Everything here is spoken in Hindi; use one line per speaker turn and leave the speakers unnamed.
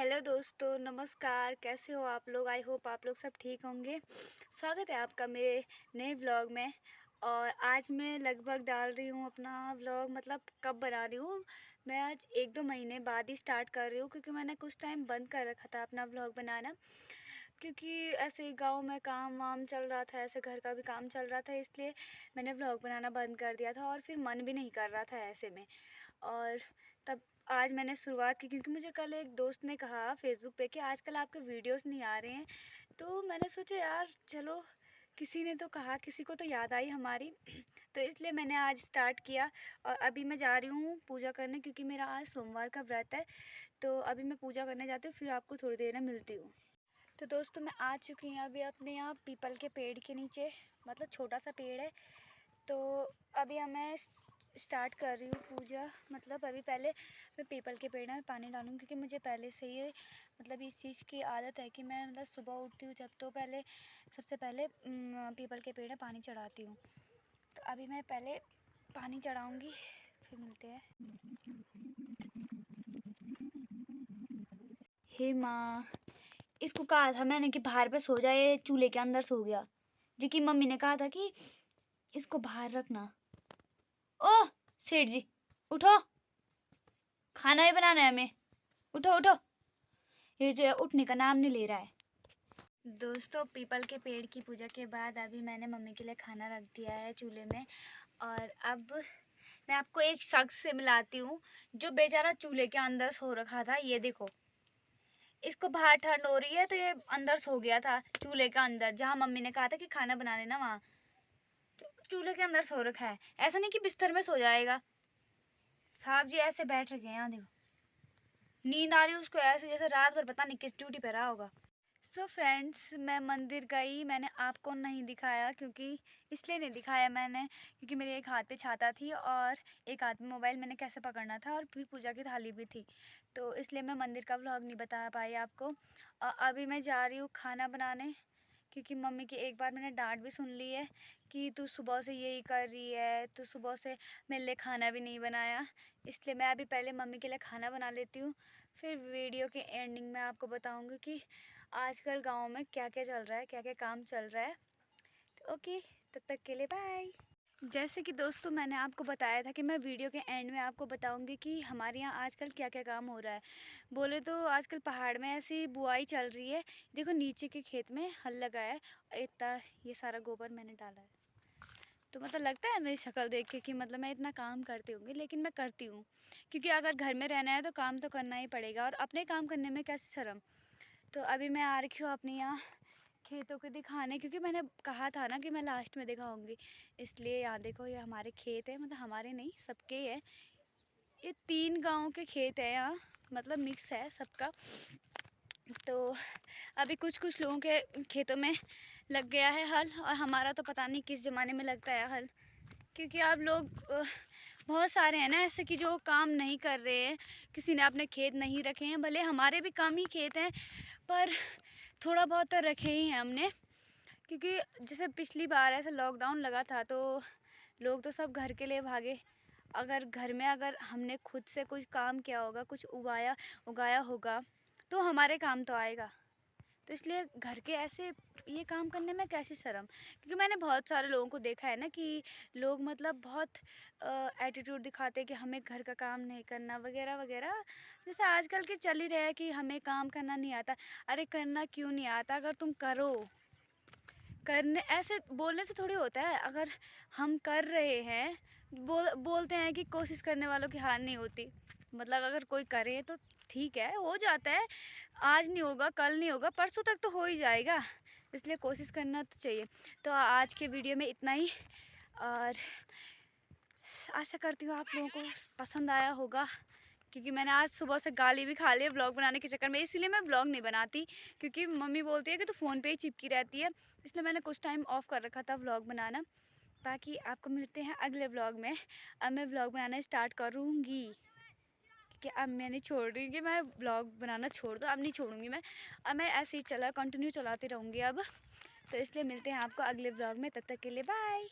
हेलो दोस्तों, नमस्कार। कैसे हो आप लोग? आई होप आप लोग सब ठीक होंगे। स्वागत है आपका मेरे नए व्लॉग में। और आज मैं लगभग डाल रही हूँ अपना व्लॉग, मतलब कब बना रही हूँ, मैं आज 1-2 महीने बाद ही स्टार्ट कर रही हूँ, क्योंकि मैंने कुछ टाइम बंद कर रखा था अपना व्लॉग बनाना। क्योंकि ऐसे ही गाँव में काम वाम चल रहा था, ऐसे घर का भी काम चल रहा था, इसलिए मैंने व्लॉग बनाना बंद कर दिया था और फिर मन भी नहीं कर रहा था ऐसे में। और तब आज मैंने शुरुआत की, क्योंकि मुझे कल एक दोस्त ने कहा फेसबुक पे कि आजकल आपके वीडियोस नहीं आ रहे हैं। तो मैंने सोचा यार चलो, किसी ने तो कहा, किसी को तो याद आई हमारी। तो इसलिए मैंने आज स्टार्ट किया। और अभी मैं जा रही हूँ पूजा करने, क्योंकि मेरा आज सोमवार का व्रत है। तो अभी मैं पूजा करने जाती हूँ, फिर आपको थोड़ी देर में मिलती हूँ। तो दोस्तों, मैं आ चुकी हूँ अभी अपने यहाँ पीपल के पेड़ के नीचे, मतलब छोटा सा पेड़ है। तो अभी मैं स्टार्ट कर रही हूँ पूजा। मतलब अभी पहले मैं पीपल के पेड़ में पानी डालूँगी, क्योंकि मुझे पहले से ही मतलब इस चीज़ की आदत है कि मैं मतलब सुबह उठती हूँ जब, तो पहले सबसे पहले पीपल के पेड़ में पानी चढ़ाती हूँ। तो अभी मैं पहले पानी चढ़ाऊँगी, फिर मिलते हैं। हे माँ, इसको कहा था मैंने कि बाहर पे सो जाए, ये चूल्हे के अंदर सो गया। जी की मम्मी ने कहा था कि इसको बाहर रखना। ओह सेठ जी, उठो, खाना ही बनाना है हमें। उठो उठो, ये जो है उठने का नाम नहीं ले रहा है। दोस्तों, पीपल के पेड़ की पूजा के बाद अभी मैंने मम्मी के लिए खाना रख दिया है चूल्हे में। और अब मैं आपको एक शख्स से मिलाती हूँ, जो बेचारा चूल्हे के अंदर सो रखा था। ये देखो, इसको बाहर ठंड हो रही है तो ये अंदर सो गया था, चूल्हे के अंदर, जहाँ मम्मी ने कहा था कि खाना बना लेना वहाँ। तो चूल्हे के अंदर सो रखा है। ऐसा नहीं कि बिस्तर में सो जाएगा। साहब जी ऐसे बैठ रखे हैं, यहाँ देखो, नींद आ रही है उसको ऐसे जैसे रात भर पता नहीं किस ड्यूटी पे रहा होगा। सो फ्रेंड्स, मैं मंदिर गई, मैंने आपको नहीं दिखाया, क्योंकि इसलिए नहीं दिखाया मैंने, क्योंकि मेरे एक हाथ पे छाता थी और एक हाथ में मोबाइल मैंने कैसे पकड़ना था, और फिर पूजा की थाली भी थी। तो इसलिए मैं मंदिर का व्लॉग नहीं बता पाई आपको। अभी मैं जा रही हूँ खाना बनाने, क्योंकि मम्मी की एक बार मैंने डांट भी सुन ली है कि तू सुबह से यही कर रही है, तू सुबह से मेरे लिए खाना भी नहीं बनाया। इसलिए मैं अभी पहले मम्मी के लिए खाना बना लेती हूँ, फिर वीडियो के एंडिंग में आपको बताऊँगी कि आजकल गांव में क्या क्या चल रहा है, क्या क्या काम चल रहा है। तो ओके, तब तक के लिए बाय। जैसे कि दोस्तों, मैंने आपको बताया था कि मैं वीडियो के एंड में आपको बताऊंगी कि हमारे यहाँ आजकल क्या क्या काम हो रहा है। बोले तो आजकल पहाड़ में ऐसी बुआई चल रही है। देखो, नीचे के खेत में हल लगा है, इतना ये सारा गोबर मैंने डाला है। तो मतलब लगता है मेरी शक्ल देख के कि मतलब मैं इतना काम करती होंगी, लेकिन मैं करती हूँ, क्योंकि अगर घर में रहना है तो काम तो करना ही पड़ेगा, और अपने काम करने में कैसे शर्म। तो अभी मैं आ रखी हूँ अपने यहाँ खेतों को दिखाने, क्योंकि मैंने कहा था ना कि मैं लास्ट में दिखाऊंगी। इसलिए यहाँ देखो, ये हमारे खेत है, मतलब हमारे नहीं, सबके ही है। ये 3 गांव के खेत है यहाँ, मतलब मिक्स है सबका। तो अभी कुछ कुछ लोगों के खेतों में लग गया है हल, और हमारा तो पता नहीं किस ज़माने में लगता है हल, क्योंकि आप लोग बहुत सारे हैं ना ऐसे कि जो काम नहीं कर रहे हैं, किसी ने अपने खेत नहीं रखे हैं। भले हमारे भी कम ही खेत हैं, पर थोड़ा बहुत तो रखे ही हैं हमने, क्योंकि जैसे पिछली बार ऐसे लॉकडाउन लगा था तो लोग तो सब घर के लिए भागे। अगर घर में अगर हमने खुद से कुछ काम किया होगा, कुछ उगाया उगाया होगा, तो हमारे काम तो आएगा। तो इसलिए घर के ऐसे ये काम करने में कैसी शर्म। क्योंकि मैंने बहुत सारे लोगों को देखा है ना कि लोग मतलब बहुत एटीट्यूड दिखाते हैं कि हमें घर का काम नहीं करना वगैरह वगैरह। जैसे आजकल के चल ही रहा है कि हमें काम करना नहीं आता। अरे करना क्यों नहीं आता, अगर तुम करो, करने ऐसे बोलने से थोड़ी होता है। अगर हम कर रहे हैं, बोलते हैं कि कोशिश करने वालों की हार नहीं होती। मतलब अगर कोई करे तो ठीक है, हो जाता है। आज नहीं होगा, कल नहीं होगा, परसों तक तो हो ही जाएगा। इसलिए कोशिश करना तो चाहिए। तो आज के वीडियो में इतना ही, और आशा करती हूँ आप लोगों को पसंद आया होगा, क्योंकि मैंने आज सुबह से गाली भी खा ली है व्लॉग बनाने के चक्कर में। इसीलिए मैं व्लॉग नहीं बनाती, क्योंकि मम्मी बोलती है कि तू फ़ोन पे ही चिपकी रहती है। इसलिए मैंने कुछ टाइम ऑफ कर रखा था व्लॉग बनाना। बाकी आपको मिलते हैं अगले व्लॉग में। अब मैं व्लॉग बनाना स्टार्ट करूँगी, क्योंकि अब मैं नहीं छोड़ रही कि मैं व्लॉग बनाना छोड़ दूँ। अब नहीं छोड़ूंगी मैं, अब मैं ऐसे ही कंटिन्यू चलाती रहूँगी अब। तो इसलिए मिलते हैं आपको अगले व्लॉग में, तब तक के लिए बाय।